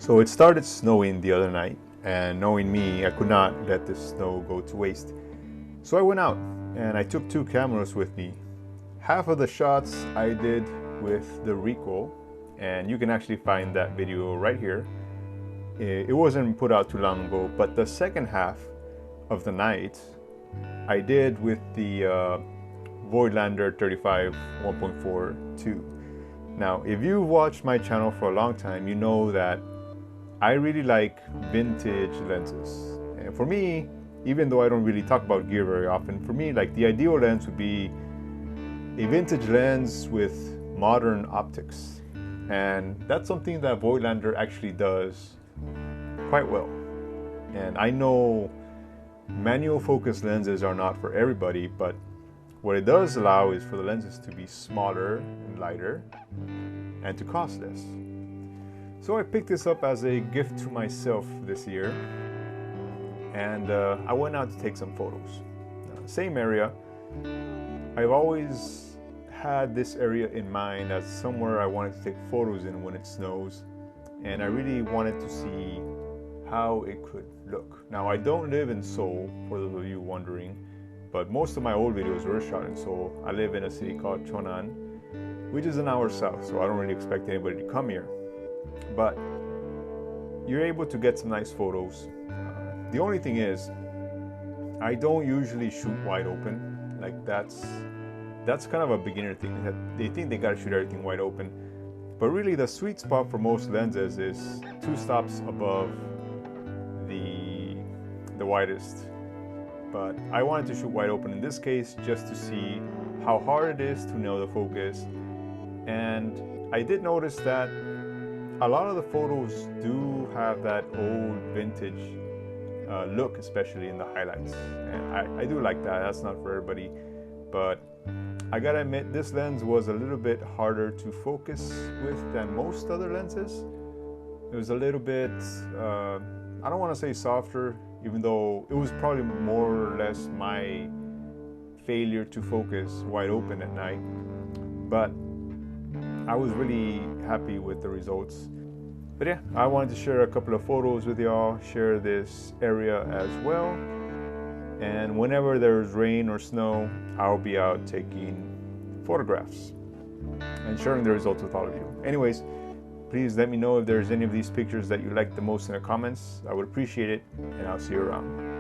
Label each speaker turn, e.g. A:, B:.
A: So it started snowing the other night, and knowing me, I could not let the snow go to waste. So I went out and I took 2 cameras with me. Half of the shots I did with the recoil, and you can actually find that video right here. It wasn't put out too long ago, but the second half of the night I did with the Voigtlander 35 1.42. Now, if you've watched my channel for a long time, you know that I really like vintage lenses. And for me, even though I don't really talk about gear very often, for me, like, the ideal lens would be a vintage lens with modern optics. And that's something that Voigtlander actually does quite well. And I know manual focus lenses are not for everybody, but what it does allow is for the lenses to be smaller and lighter and to cost less. So I picked this up as a gift to myself this year, and I went out to take some photos. Same area. I've always had this area in mind as somewhere I wanted to take photos in when it snows, and I really wanted to see how it could look. Now, I don't live in Seoul, for those of you wondering, but most of my old videos were shot in Seoul. I live in a city called Cheonan, which is an hour south, so I don't really expect anybody to come here. But you're able to get some nice photos. The only thing is, I don't usually shoot wide open. Like, that's kind of a beginner thing. They think they gotta shoot everything wide open, but really the sweet spot for most lenses is 2 stops above the widest. But I wanted to shoot wide open in this case just to see how hard it is to nail the focus. And I did notice that a lot of the photos do have that old vintage look, especially in the highlights. And I do like that. That's not for everybody. But I gotta admit, this lens was a little bit harder to focus with than most other lenses. It was a little bit, I don't want to say softer, even though it was probably more or less my failure to focus wide open at night. But I was really happy with the results. But yeah, I wanted to share a couple of photos with y'all, share this area as well. And whenever there's rain or snow, I'll be out taking photographs and sharing the results with all of you. Anyways, please let me know if there's any of these pictures that you like the most in the comments. I would appreciate it, and I'll see you around.